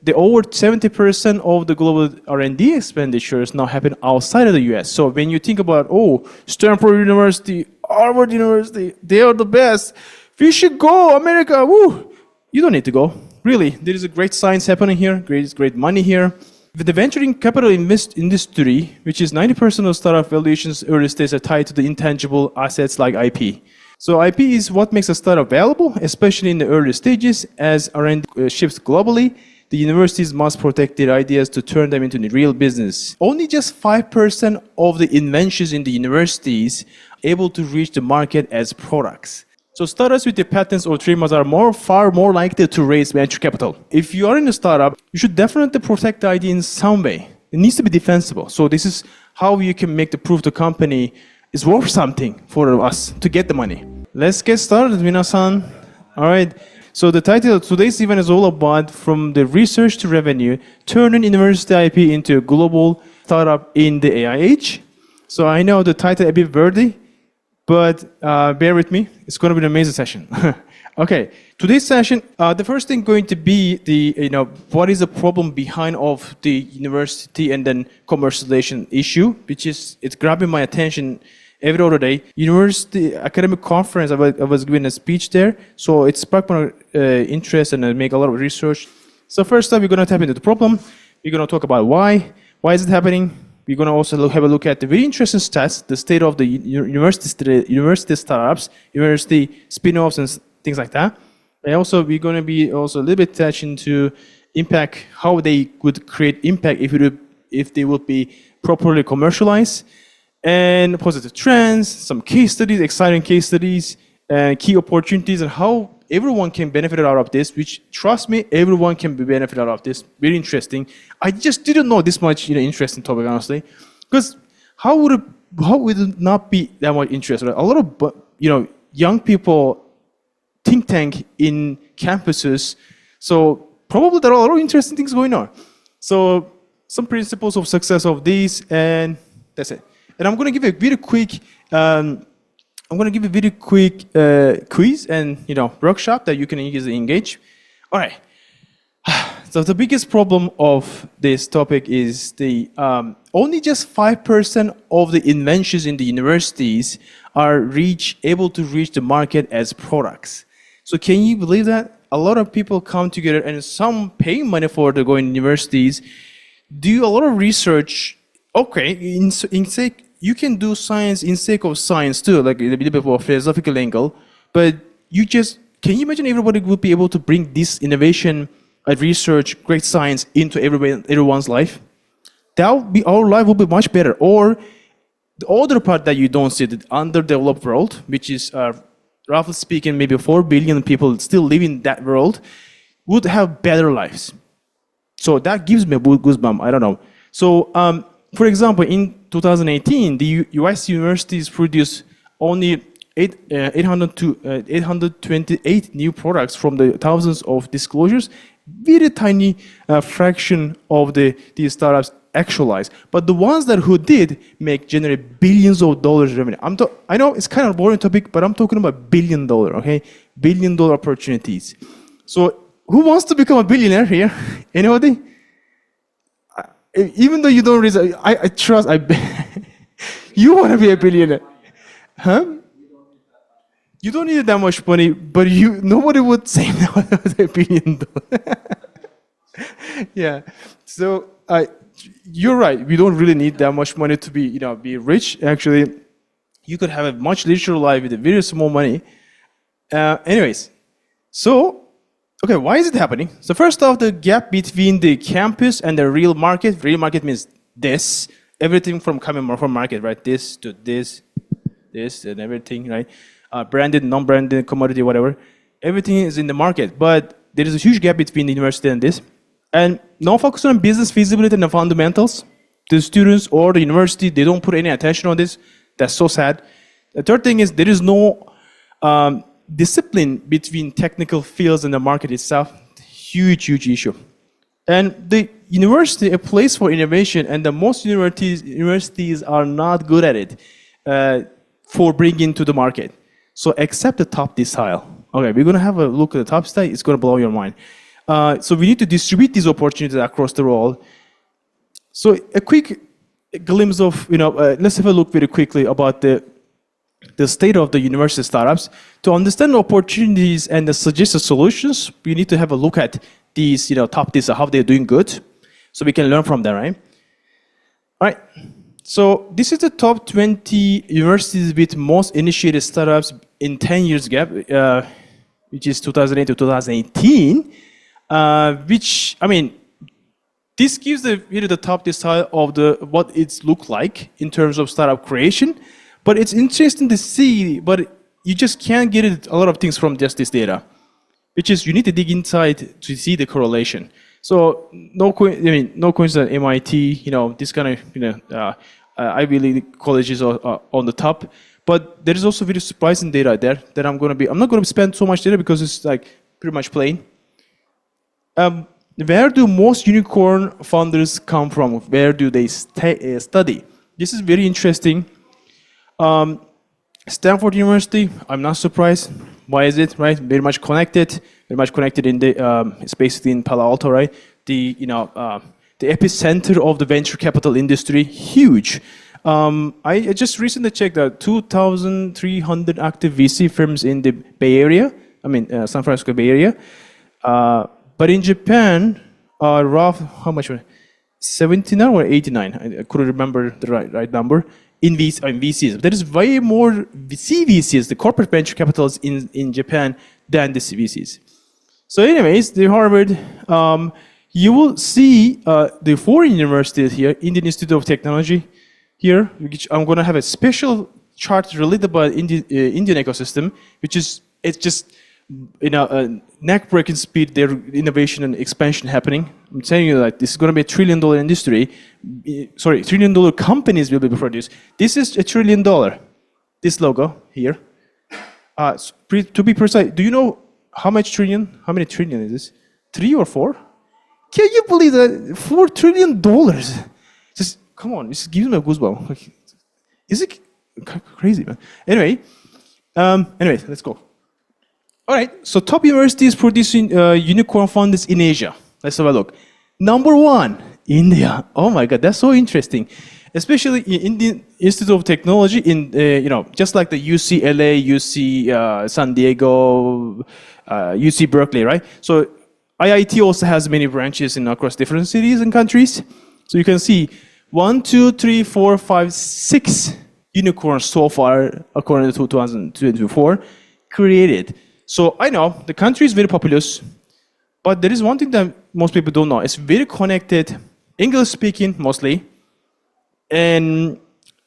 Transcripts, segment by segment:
The over 70% of the global R&D expenditures now happen outside of the US. So when you think about, Stanford University, Harvard University, they are the best. We should go, America, woo! You don't need to go. Really, there is a great science happening here, great money here. With the venture capital industry, which is 90% of startup valuations early stage are tied to the intangible assets like IP. So IP is what makes a startup valuable, especially in the early stages. As R&D shifts globally, the universities must protect their ideas to turn them into the real business. Only just 5% of the inventions in the universities are able to reach the market as products. So startups with the patents or trademarks are far more likely to raise venture capital. If you are in a startup, you should definitely protect the idea in some way. It needs to be defensible. So this is how you can make the proof the company is worth something for us to get the money. Let's get started, Minasan. All right. So the title of today's event is all about from the research to revenue, turning university IP into a global startup in the AI age. So I know the title a bit wordy, but bear with me. It's going to be an amazing session. Okay, today's session, the first thing going to be what is the problem behind of the university and then commercialization issue, which is it's grabbing my attention every other day. University academic conference, I was giving a speech there, so it sparked my interest and I make a lot of research. So first up, we're going to tap into the problem. We're going to talk about why is it happening. We're going to also have a look at the very interesting stats, the state of the university startups, university spin-offs and things like that. And also, we're going to be also a little bit touched into impact, how they would create impact if they would be properly commercialized, and positive trends, some case studies, exciting case studies, and key opportunities, and how everyone can benefit out of this, which, trust me, everyone can be benefit out of this. Very interesting. I just didn't know this much interesting topic, honestly. Because how would it not be that much interest? Right? A lot of young people think tank in campuses, so probably there are a lot of interesting things going on. So some principles of success of these, and that's it. And I'm going to give a very quick quiz and workshop that you can easily engage. All right. So the biggest problem of this topic is the only just 5% of the inventions in the universities are able to reach the market as products. So can you believe that? A lot of people come together and some pay money for to go in universities, do a lot of research. Okay, in sake, you can do science in sake of science too, like a little bit of a philosophical angle, but can you imagine everybody would be able to bring this innovation, research, great science into everyone's life? Our life will be much better. Or the other part that you don't see, the underdeveloped world, which is roughly speaking, maybe 4 billion people still live in that world, would have better lives. So that gives me a goosebump, I don't know. So, for example, in 2018, the US universities produced only 828 new products from the thousands of disclosures. Very tiny fraction of these startups actualized. But the ones who did generate billions of dollars revenue. I know it's kind of a boring topic, but I'm talking about $1 billion, okay? $1 billion opportunities. So who wants to become a billionaire here? Anybody? Even though you don't realize, I trust, you want to be a billionaire. Huh? You don't need that much money, but nobody would say no to $1 billion. Yeah. So you're right. We don't really need that much money to be rich. Actually, you could have a much richer life with a very small money. Anyways, so okay, why is it happening? So first off, the gap between the campus and the real market. Real market means this. Everything from coming from market, right? This to this, and everything, right? Branded, non-branded, commodity, whatever. Everything is in the market. But there is a huge gap between the university and this. And no focus on business feasibility and the fundamentals. The students or the university, they don't put any attention on this. That's so sad. The third thing is there is no discipline between technical fields and the market itself. Huge issue. And the university, a place for innovation, and the most universities are not good at it for bringing to the market. So except the top decile. Okay, we're gonna have a look at the top decile. It's gonna blow your mind. So we need to distribute these opportunities across the world. So a quick glimpse of, let's have a look very quickly about the state of the university startups. To understand the opportunities and the suggested solutions, we need to have a look at these, top tiers, how they're doing good, so we can learn from them, right? All right. So this is the top 20 universities with most initiated startups in 10 years gap, which is 2008 to 2018, which, I mean, this gives the top decile of what it's look like in terms of startup creation. But it's interesting to see, but you just can't get a lot of things from just this data, which is you need to dig inside to see the correlation. So no coincidence that MIT, this kind of, Ivy League colleges are on the top. But there is also very surprising data there that I'm not going to spend so much data because it's like pretty much plain. Where do most unicorn founders come from? Where do they study? This is very interesting. Stanford University, I'm not surprised. Why is it, right? Very much connected in the, it's basically in Palo Alto, right? The epicenter of the venture capital industry, huge. I just recently checked out 2,300 active VC firms in the Bay Area. San Francisco Bay Area. But in Japan, how much? 79 or 89? I couldn't remember the right number. In VCs. There is way more CVCs, the corporate venture capitals in Japan, than the CVCs. So anyways, the Harvard, you will see the foreign universities here, Indian Institute of Technology here, which I'm going to have a special chart related about Indian ecosystem, which is, it's just, a neck-breaking speed, their innovation and expansion happening. I'm telling you that this is going to be $1 trillion industry. $1 trillion companies will be produced. This is $1 trillion. This logo here. To be precise, do you know how many trillion is this? 3 or 4? Can you believe that $4 trillion? Just come on, this gives me a goosebump. Is it crazy, man? Anyway, let's go. All right, so top universities producing unicorn founders in Asia. Let's have a look. Number 1, India. Oh my God, that's so interesting. Especially in Indian Institute of Technology, just like the UCLA, UC San Diego, UC Berkeley, right? So IIT also has many branches across different cities and countries. So you can see 1, 2, 3, 4, 5, 6 unicorns so far, according to 2024, created. So I know the country is very populous, but there is one thing that most people don't know. It's very connected, English speaking mostly, and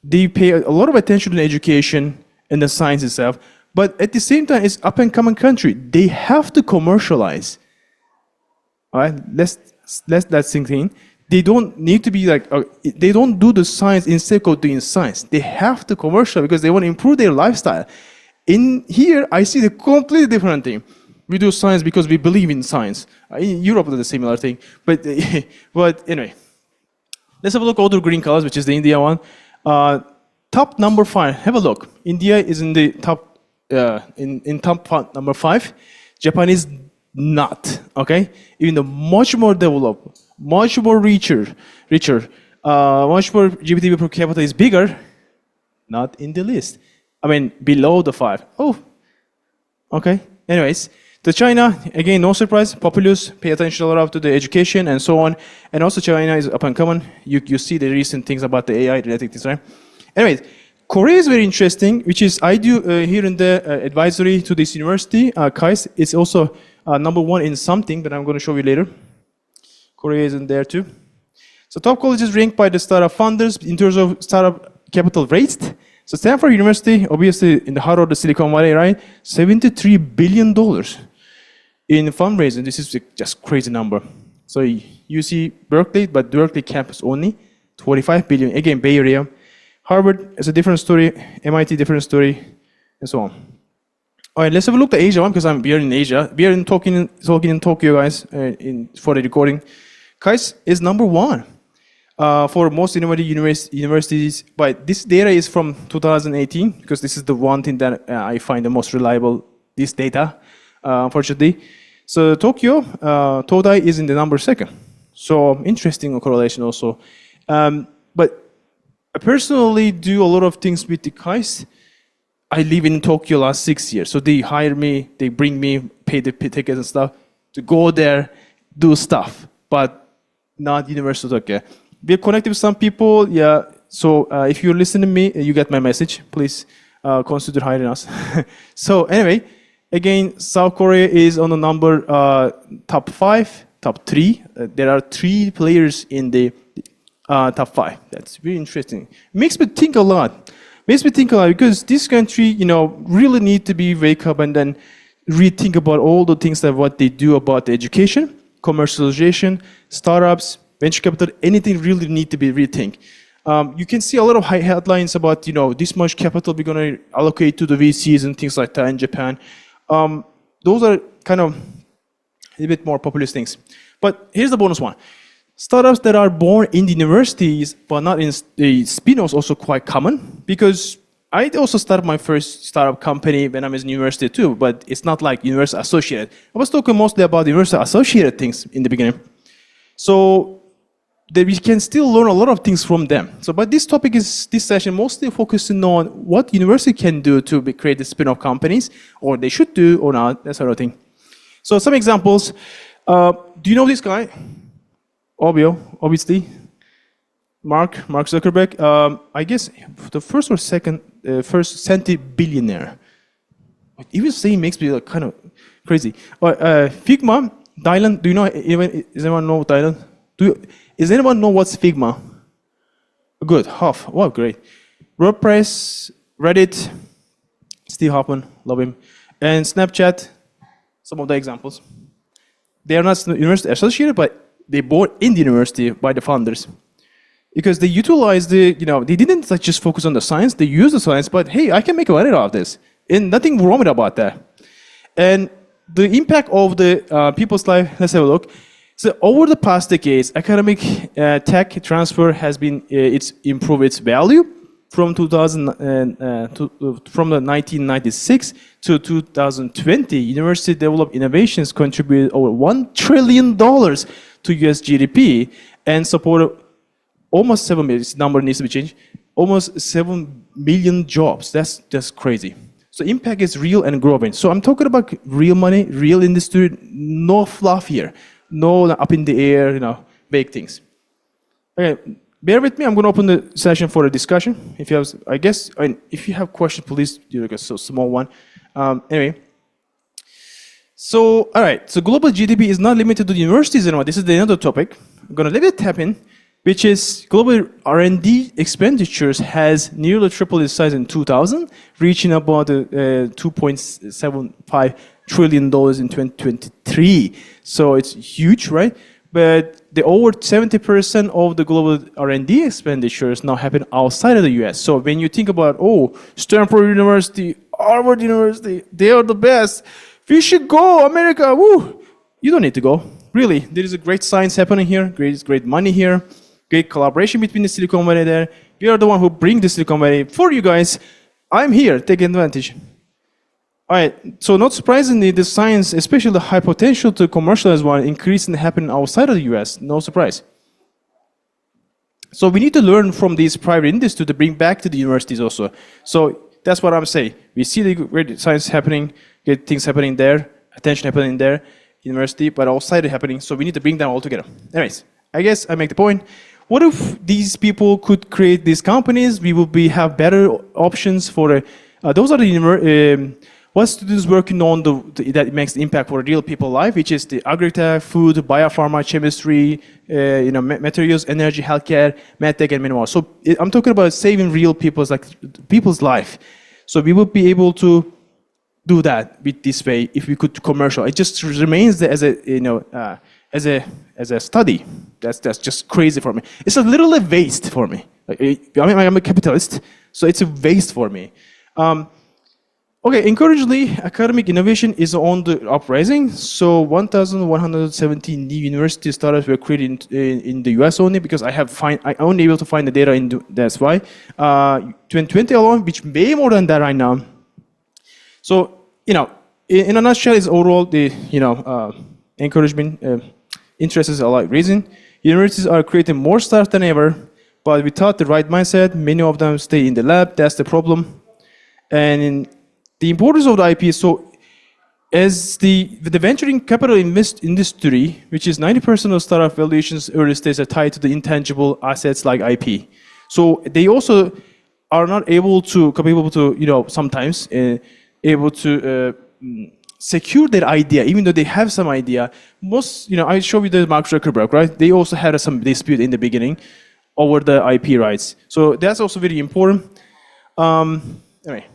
they pay a lot of attention to education and the science itself. But at the same time, it's up and coming country. They have to commercialize. All right, let's let that sink in. They don't need to be like, they don't do the science instead of doing science. They have to commercialize because they want to improve their lifestyle. In here, I see the completely different thing. We do science because we believe in science. In Europe, it's a similar thing. But anyway, let's have a look at other green colors, which is the India one. Top number 5. Have a look. India is in the top top number 5. Japan is not. Okay, even the much more developed, much more richer, much more GDP per capita is bigger. Not in the list. Below the 5. Oh, okay. Anyways, the China, again, no surprise, populous, pay attention a lot to the education and so on. And also China is up and coming. You see the recent things about the AI related things, right? Anyways, Korea is very interesting, which is I do here in the advisory to this university. KAIST is also number 1 in something that I'm going to show you later. Korea is in there too. So top colleges ranked by the startup funders in terms of startup capital raised. So Stanford University, obviously in the heart of the Silicon Valley, right? $73 billion in fundraising. This is just crazy number. So UC Berkeley, but Berkeley campus only, $25 billion. Again, Bay Area. Harvard is a different story. MIT, different story, and so on. All right, let's have a look at Asia one because we are in Asia. We are talking in Tokyo, guys, for the recording. KAIST is number 1. For most innovative universities, but this data is from 2018 because this is the one thing that I find the most reliable, this data, unfortunately. So Tokyo, Todai is in the number second. So interesting correlation also. But I personally do a lot of things with the KAIS. I live in Tokyo last 6 years. So they hire me, they bring me, pay the tickets and stuff to go there, do stuff, but not University of Tokyo. We're connected with some people, yeah. So if you listen to me, you get my message. Please consider hiring us. So anyway, again, South Korea is on the number top 5, top 3. There are 3 players in the top 5. That's very interesting. Makes me think a lot. Because this country, really need to be wake up and then rethink about all the things that what they do about the education, commercialization, startups, venture capital, anything really need to be rethink. You can see a lot of high headlines about, this much capital we're going to allocate to the VCs and things like that in Japan. Those are kind of a bit more populist things. But here's the bonus one. Startups that are born in the universities but not in the spin-offs also quite common, because I also started my first startup company when I was in university too, but it's not like university associated. I was talking mostly about university associated things in the beginning. So that we can still learn a lot of things from them. So, but this topic is, this session mostly focusing on what university can do to create the spin-off companies, or they should do or not, that sort of thing. So some examples. Do you know this guy? Obviously. Mark Zuckerberg. I guess the first or second, first centibillionaire. Even saying makes me kind of crazy. Figma, Dylan, do you know, does anyone know Dylan? Does anyone know what's Figma? Good, half. Wow, great. WordPress, Reddit, Steve Hoffman, love him. And Snapchat, some of the examples. They are not university associated, but they born in the university by the founders. Because they utilize they didn't just focus on the science, they use the science, but hey, I can make money out of this. And nothing wrong about that. And the impact of the people's life, let's have a look. So over the past decades, academic tech transfer has been it's improved its value from from the 1996 to 2020. University developed innovations contributed over $1 trillion to US GDP and supported almost 7 million. This number needs to be changed. Almost 7 million jobs. That's crazy. So impact is real and growing. So I'm talking about real money, real industry, no fluff here. No up in the air, vague things. Okay, bear with me. I'm going to open the session for a discussion. If you have, if you have questions, please do like a small one. Anyway, so all right. So global GDP is not limited to the universities anymore. This is another topic. I'm going to leave it tap in, which is global R&D expenditures has nearly tripled its size in 2000, reaching about $2.75 trillion in 2023. So it's huge, right? But the over 70% of the global R&D expenditures now happen outside of the US. So when you think about, Stanford University, Harvard University, they are the best. We should go, America, woo! You don't need to go. Really, there is a great science happening here, great money here, great collaboration between the Silicon Valley there. We are the one who bring the Silicon Valley for you guys. I'm here, take advantage. All right, so not surprisingly, the science, especially the high potential to commercialize one, increasingly happening outside of the US. No surprise. So we need to learn from these private industry to bring back to the universities also. So that's what I'm saying. We see the great science happening, great things happening there, attention happening there, university, but outside it happening. So we need to bring them all together. Anyways, I guess I make the point. What if these people could create these companies? We will have better options for those are the what students working on that makes the impact for real people life, which is the agri-tech, food, biopharma, chemistry, materials, energy, healthcare, medtech, and many more. So I'm talking about saving real people's life. So we will be able to do that with this way if we could commercial. It just remains as a study. That's just crazy for me. It's a little waste for me. I'm a capitalist, so it's a waste for me. Okay, encouragingly, academic innovation is on the uprising. So 1,170 new university startups were created in the US only, because I only able to find the data that's why. 2020 alone, which way more than that right now. So, in a nutshell, is overall the encouragement, interest is a lot reason. Universities are creating more startups than ever, but without the right mindset, many of them stay in the lab. That's the problem. And the importance of the IP. So, as the venturing capital industry, which is 90% of startup valuations early stage, are tied to the intangible assets like IP. So they also are not capable to sometimes able to secure their idea, even though they have some idea. Most, I show you the Mark Zuckerberg, right? They also had some dispute in the beginning over the IP rights. So that's also very important. Anyway.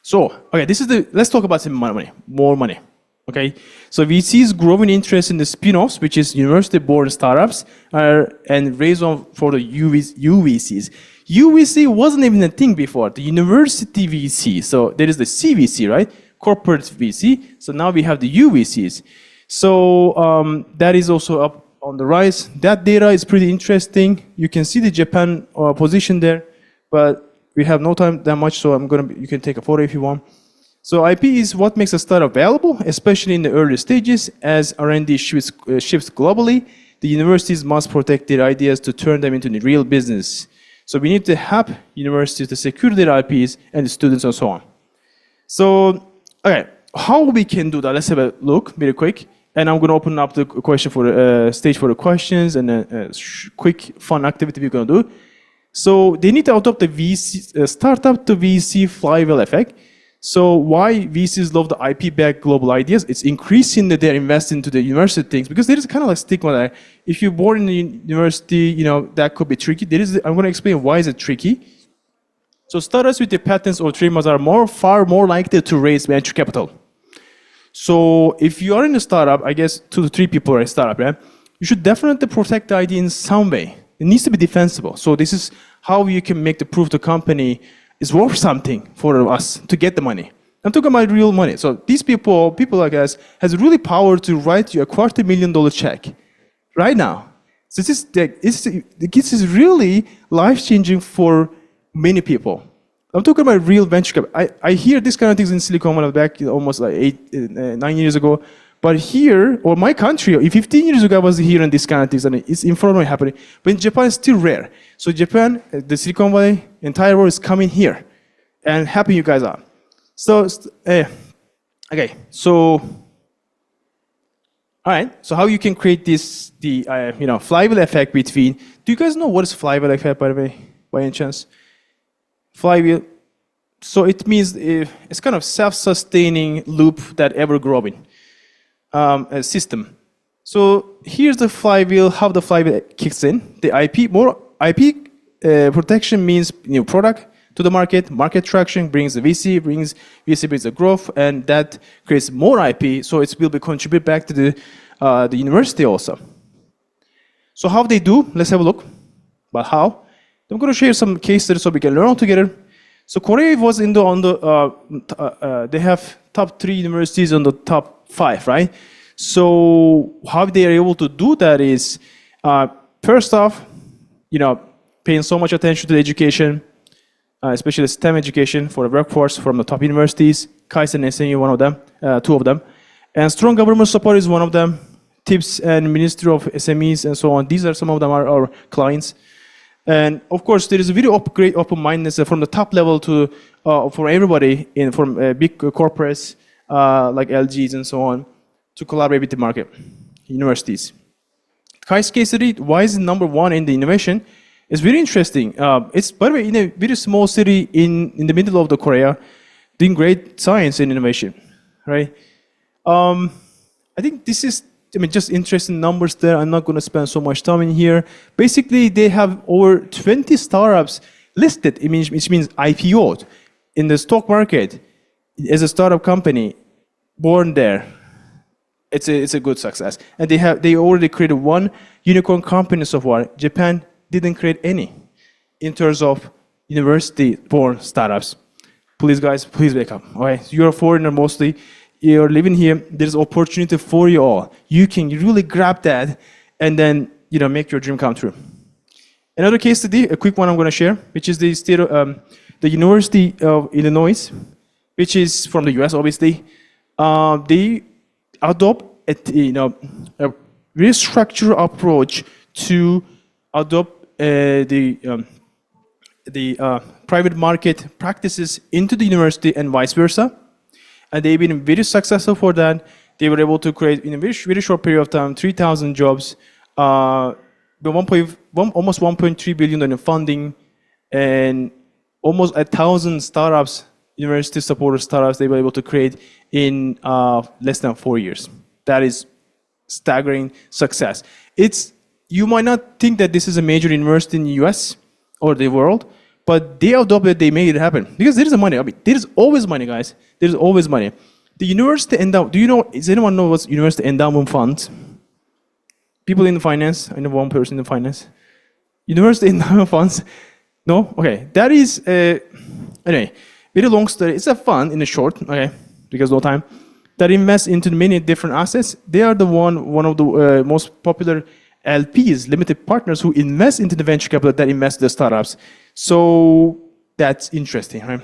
So, okay, let's talk about some more money, okay? So VC's growing interest in the spinoffs, which is university-born startups, and raise on for the UVCs. UVC wasn't even a thing before, the university VC. So there is the CVC, right? Corporate VC. So now we have the UVCs. So that is also up on the rise. That data is pretty interesting. You can see the Japan position there, but we have no time that much, so you can take a photo if you want. So IP is what makes a startup valuable, especially in the early stages. As R&D shifts globally, the universities must protect their ideas to turn them into the real business. So we need to help universities to secure their IPs and the students and so on. So, okay, how we can do that? Let's have a look very quick. And I'm going to open up the question for stage for the questions and a quick fun activity we're going to do. So they need to adopt the VC, startup to VC flywheel effect. So why VCs love the IP-backed global ideas? It's increasing that they're investing into the university things, because there is kind of like stigma that if you're born in the university, that could be tricky. I'm going to explain why is it tricky. So startups with the patents or trademarks are far more likely to raise venture capital. So if you are in a startup, I guess 2 to 3 people are in a startup, right? You should definitely protect the idea in some way. It needs to be defensible. So this is how you can make the proof the company is worth something for us to get the money. I'm talking about real money. So these people like us, has really power to write you a $250,000 check right now. So this is really life-changing for many people. I'm talking about real venture capital. I hear this kind of things in Silicon Valley back almost like 9 years ago. But here, or my country, 15 years ago, I was hearing this kind of things, and it's in front of me happening. But in Japan, it's still rare. So Japan, the Silicon Valley, entire world is coming here and helping you guys out. So, okay, so, all right. So how you can create the flywheel effect between? Do you guys know what is flywheel effect, by the way, by any chance? Flywheel. So it means it's kind of self-sustaining loop that ever growing. A system. So here's the flywheel, how the flywheel kicks in. The IP protection means new product to the market traction brings the VC brings the growth, and that creates more IP, so it will be contribute back to the university also. So how they do, let's have a look. But how? I'm going to share some case studies so we can learn all together. So Korea was they have top 3 universities on the top 5, right? So how they are able to do that is, first off, paying so much attention to the education, especially STEM education for the workforce from the top universities. KAIST and SNU, one of them, 2 of them. And strong government support is one of them. TIPS and Ministry of SMEs and so on. These are some of them are our clients. And of course, there is a very great open-mindedness from the top level to for everybody from big corporates like LGs and so on to collaborate with the market, universities. KAIST case study, why is it number 1 in the innovation? It's very interesting. It's, by the way, in a very small city in the middle of the Korea, doing great science and innovation, right? I think this is, just interesting numbers there. I'm not going to spend so much time in here. Basically, they have over 20 startups listed, which means IPO'd in the stock market as a startup company, born there. It's a good success. And they already created 1 unicorn company so far. Japan didn't create any in terms of university-born startups. Please, guys, please wake up. All right, you're a foreigner mostly. You're living here. There's opportunity for you all. You can really grab that and then make your dream come true. Another case study, a quick one I'm going to share, which is the University of Illinois, which is from the US, obviously. they adopt a very structured approach to adopt the private market practices into the university and vice versa. And they've been very successful for that. They were able to create, in a very short period of time, 3,000 jobs, almost 1.3 billion in funding, and almost 1,000 startups, university-supported startups, they were able to create in less than 4 years. That is staggering success. You might not think that this is a major university in the US or the world, but they adopted, they made it happen. Because there is money. I mean, there is always money, guys. There is always money. The university endowment, does anyone know what's university endowment funds? People in finance, I know one person in finance. University endowment funds, no? Okay, that is, anyway, very long story. It's a fund in the short, okay, because no time, that invests into many different assets. They are one of the most popular LPs, limited partners, who invest into the venture capital that invest in the startups. So that's interesting, right?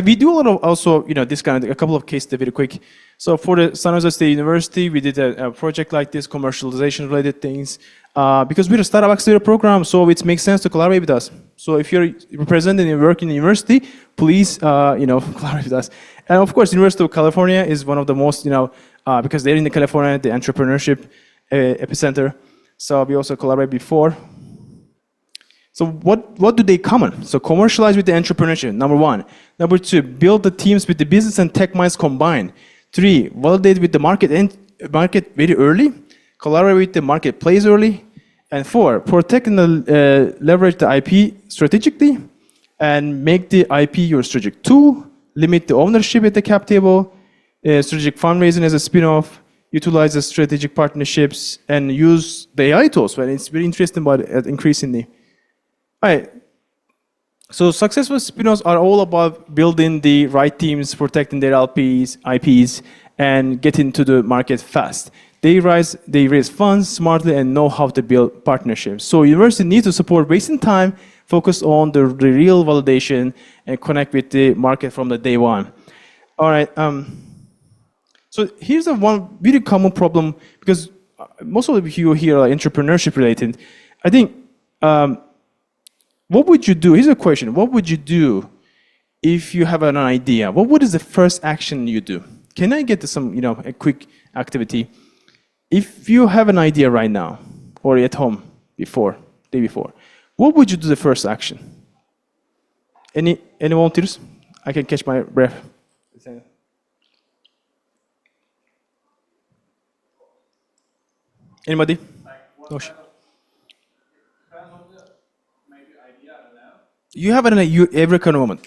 We do a lot of also, this kind of, a couple of cases very quick. So for the San Jose State University, we did a project like this, commercialization related things. Because we're a startup accelerator program, so it makes sense to collaborate with us. So if you're representing and working in the university, please, collaborate with us. And of course, University of California is one of the most, because they're in the California, the entrepreneurship epicenter. So we also collaborate before. So what do they common? So commercialize with the entrepreneurship, number one. Number two, build the teams with the business and tech minds combined. Three, validate with the market very early. Collaborate with the marketplace early. And four, protect and leverage the IP strategically and make the IP your strategic tool. Limit the ownership at the cap table. Strategic fundraising as a spin-off. Utilize the strategic partnerships and use the AI tools. Well, it's very interesting about increasingly. All right. So successful spin-offs are all about building the right teams, protecting their IPs, and getting to the market fast. They raise funds smartly and know how to build partnerships. So university needs to support wasting time, focus on the real validation, and connect with the market from the day one. All right. So here's one very common problem, because most of you here are entrepreneurship related. I think, what would you do? Here's a question. What would you do if you have an idea? What is the first action you do? Can I get some, a quick activity? If you have an idea right now, or at home day before, what would you do the first action? Any volunteers? I can catch my breath. Anybody? No. You have an idea every kind of moment.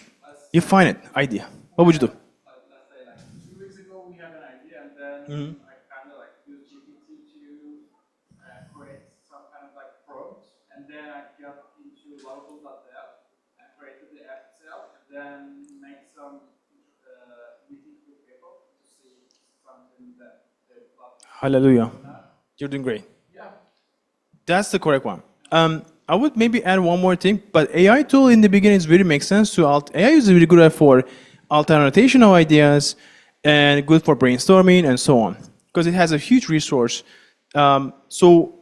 You find it, idea. What would you do? Let's say 2 weeks ago we had an idea, and then I kind of used GPT to create some kind of prompt, and then I got into local.dev and created the app itself, and then make some meetings with people to see something that they love. Hallelujah. You're doing great. Yeah. That's the correct one. I would maybe add one more thing, but AI tool in the beginning really makes sense to AI is really good for alternative of ideas and good for brainstorming and so on, because it has a huge resource. So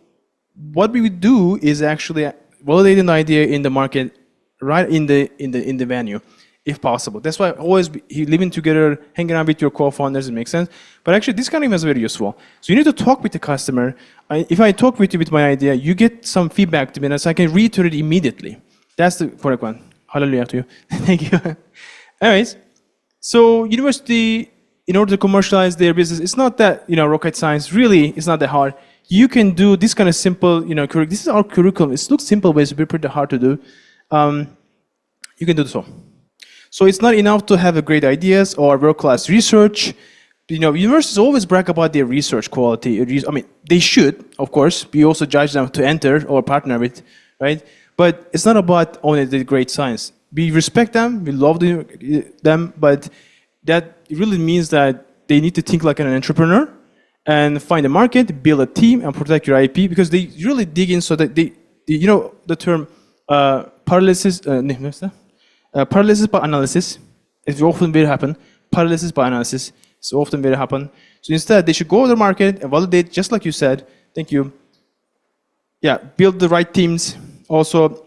what we would do is actually validate an idea in the market right in the venue, if possible. That's why always living together, hanging out with your co-founders, it makes sense. But actually, this kind of is very useful. So you need to talk with the customer. If I talk with you with my idea, you get some feedback to me, and so I can reiterate it immediately. That's the correct one. Hallelujah to you. Thank you. Anyways, so university, in order to commercialize their business, it's not that rocket science. Really, it's not that hard. You can do this kind of simple, this is our curriculum. It looks simple, but it's pretty hard to do. You can do so. So it's not enough to have great ideas or world-class research. Universities always brag about their research quality. I mean, they should, of course. We also judge them to enter or partner with, right? But it's not about only the great science. We respect them, we love them, but that really means that they need to think like an entrepreneur and find a market, build a team, and protect your IP, because they really dig in so that the term paralysis by analysis, it often will happen. paralysis by analysis. It's often very happen. So instead, they should go to the market and validate, just like you said. Thank you. Yeah, build the right teams. Also,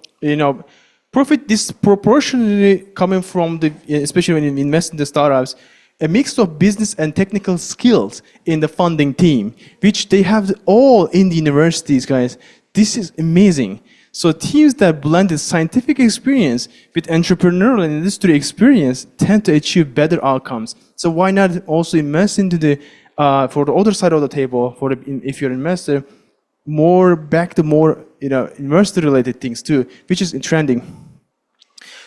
profit disproportionately coming from the, especially when you invest in the startups, a mix of business and technical skills in the funding team, which they have all in the universities, guys. This is amazing. So teams that blended scientific experience with entrepreneurial and industry experience tend to achieve better outcomes. So why not also invest into the, for the other side of the table, for the, if you're an investor, more back to more, investor-related things too, which is trending.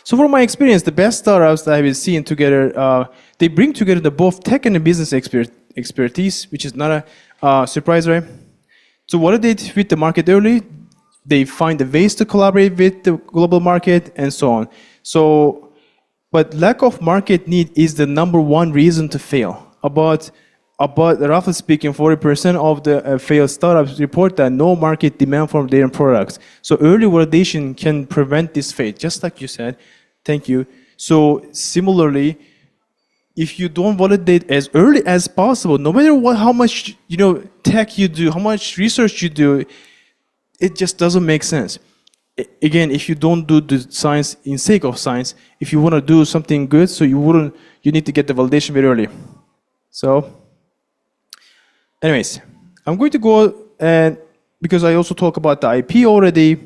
So from my experience, the best startups that I have seen together, they bring together the both tech and the business expertise, which is not a surprise, right? So what they did with the market early, they find the ways to collaborate with the global market and so on. So, but lack of market need is the number one reason to fail. About roughly speaking, 40% of the failed startups report that no market demand for their products. So early validation can prevent this fate, just like you said. Thank you. So similarly, if you don't validate as early as possible, no matter what, how much tech you do, how much research you do, it just doesn't make sense. Again, if you don't do the science in sake of science, if you want to do something good, so you need to get the validation very early. So, anyways, I'm going to go and because I also talk about the IP already.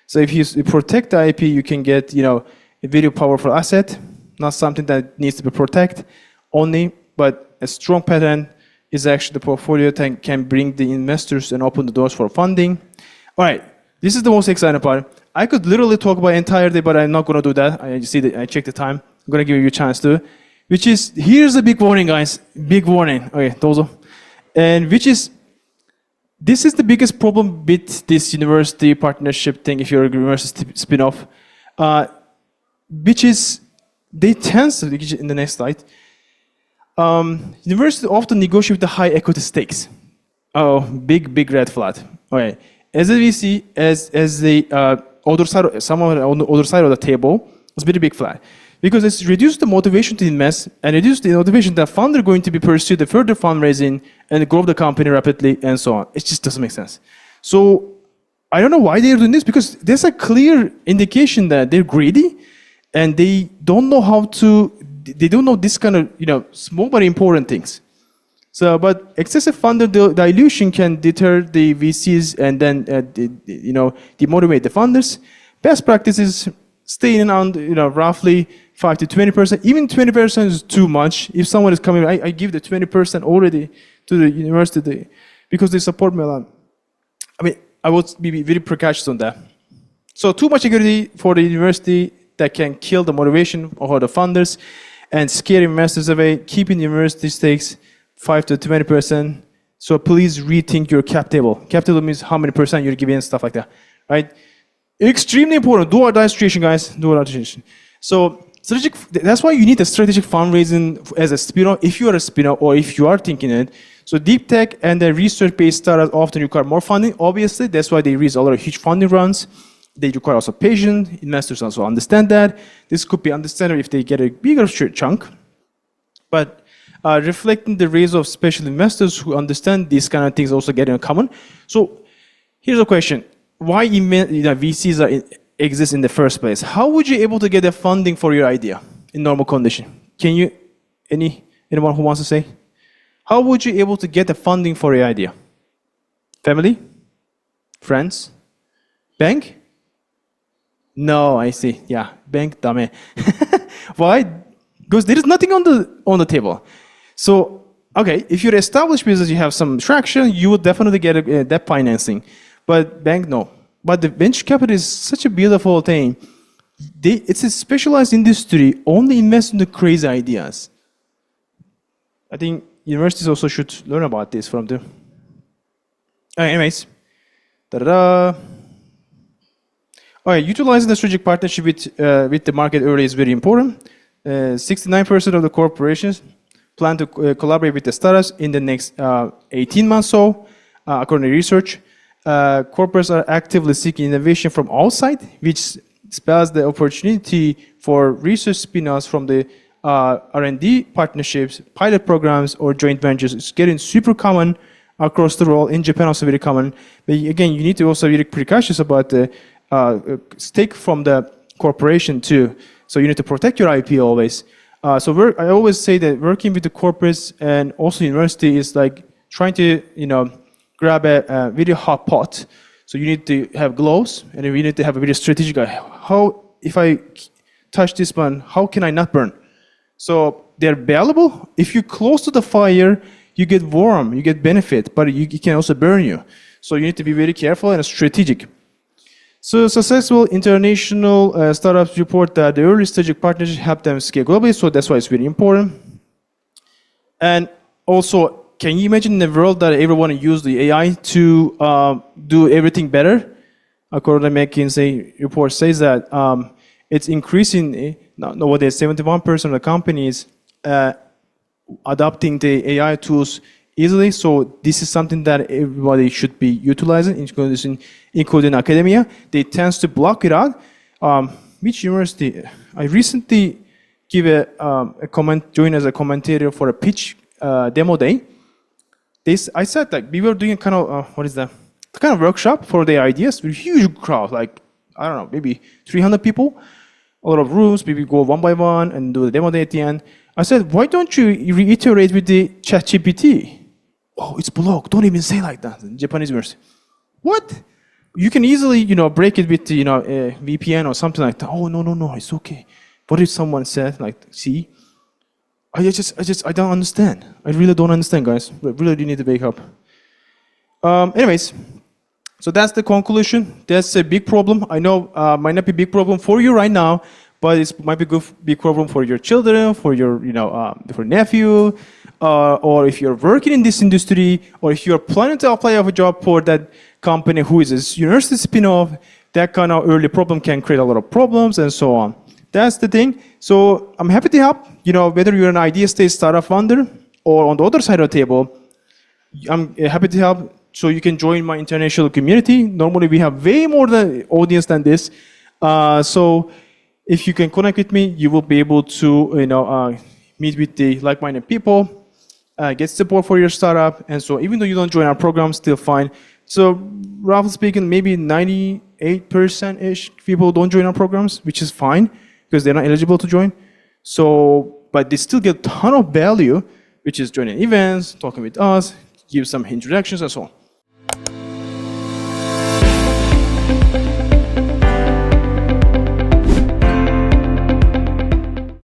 So if you protect the IP, you can get a very powerful asset, not something that needs to be protected only, but a strong pattern is actually the portfolio that can bring the investors and open the doors for funding. All right, this is the most exciting part. I could literally talk about entire day, but I'm not going to do that. I checked the time. I'm going to give you a chance to. Which is, here's the big warning, guys. Big warning. Okay, dozo. And this is the biggest problem with this university partnership thing, if you're a university spin-off, which is, they tend to, in the next slide, universities often negotiate with the high equity stakes. Oh, big red flag. Okay. As a VC, as the other side, someone on the other side of the table, it's a very big flag. Because it's reduced the motivation to invest and reduced the motivation that fund are going to be pursued the further fundraising and grow the company rapidly and so on. It just doesn't make sense. So I don't know why they're doing this, because there's a clear indication that they're greedy and they don't know they don't know this kind of small but important things. So, but excessive funder dilution can deter the VCs and then demotivate the funders. Best practices staying on roughly 5 to 20%. Even 20% is too much. If someone is coming, I give the 20% already to the university because they support me a lot. I mean, I would be very precautious on that. So too much equity for the university that can kill the motivation of the funders and scare investors away, keeping university stakes 5 to 20%. So please rethink your cap table. Cap table means how many percent you're giving and stuff like that, right? Extremely important. Do or die situation, guys. Do or die situation. So strategic. That's why you need a strategic fundraising as a spin-off. If you are a spin-off or if you are thinking it. So deep tech and the research-based startups often require more funding. Obviously, that's why they raise a lot of huge funding rounds. They require also patience. Investors also understand that. This could be understandable if they get a bigger chunk. But reflecting the raise of special investors who understand these kind of things also get in common. So here's a question. Why VCs exist in the first place? How would you able to get the funding for your idea in normal condition? Can you, anyone who wants to say? How would you able to get the funding for your idea? Family? Friends? Bank? No, I see. Yeah, bank, dame. Why? Because there is nothing on the table. So, okay, if you're an established business, you have some traction, you will definitely get a debt financing. But bank, no. But the venture capital is such a beautiful thing. It's a specialized industry, only invest in the crazy ideas. I think universities also should learn about this from them. Anyways. Da-da-da. All right, utilizing the strategic partnership with the market early is very important. 69% of the corporations plan to collaborate with the startups in the next 18 months or so, according to research. Corporates are actively seeking innovation from outside, which spells the opportunity for research spin-offs from the R&D partnerships, pilot programs, or joint ventures. It's getting super common across the world. In Japan, also very common. But again, you need to also be very precautious about the stake from the corporation too. So you need to protect your IP always. I always say that working with the corporates and also university is like trying to grab a very hot pot. So you need to have gloves, and you need to have a very strategic. How if I touch this one, how can I not burn? So they're valuable. If you're close to the fire, you get warm, you get benefit, but it can also burn you. So you need to be very careful and strategic. So successful international startups report that the early stage of partnership help them scale globally. So that's why it's very important. And also, can you imagine a world that everyone use the AI to do everything better? According to McKinsey report says that it's increasing. Nowadays, 71% of the companies adopting the AI tools easily. So this is something that everybody should be utilizing, including academia. They tend to block it out. Which university? I recently gave a comment, joined as a commentator for a pitch demo day. I said like we were doing kind of what is that? The kind of workshop for the ideas with a huge crowd, like I don't know, maybe 300 people. A lot of rooms, maybe go one by one and do the demo day at the end. I said, why don't you reiterate with the ChatGPT? Oh, it's blocked. Don't even say like that. In Japanese version. What? You can easily, break it with the, VPN or something like that. Oh, no, it's okay. What if someone said like, see? I don't understand. I really don't understand, guys. I really do need to wake up. Anyways, so that's the conclusion. That's a big problem. I know might not be a big problem for you right now, but it might be a big problem for your children, for your for nephew, or if you're working in this industry, or if you're planning to apply for a job for that company who is a university spin-off. That kind of early problem can create a lot of problems and so on. That's the thing. So I'm happy to help. Whether you're an idea stage startup founder or on the other side of the table, I'm happy to help. So you can join my international community. Normally we have way more than audience than this. So if you can connect with me, you will be able to meet with the like-minded people, get support for your startup. And so even though you don't join our program, still fine. So roughly speaking, maybe 98%-ish people don't join our programs, which is fine because they're not eligible to join. So, but they still get a ton of value, which is joining events, talking with us, give some introductions and so on.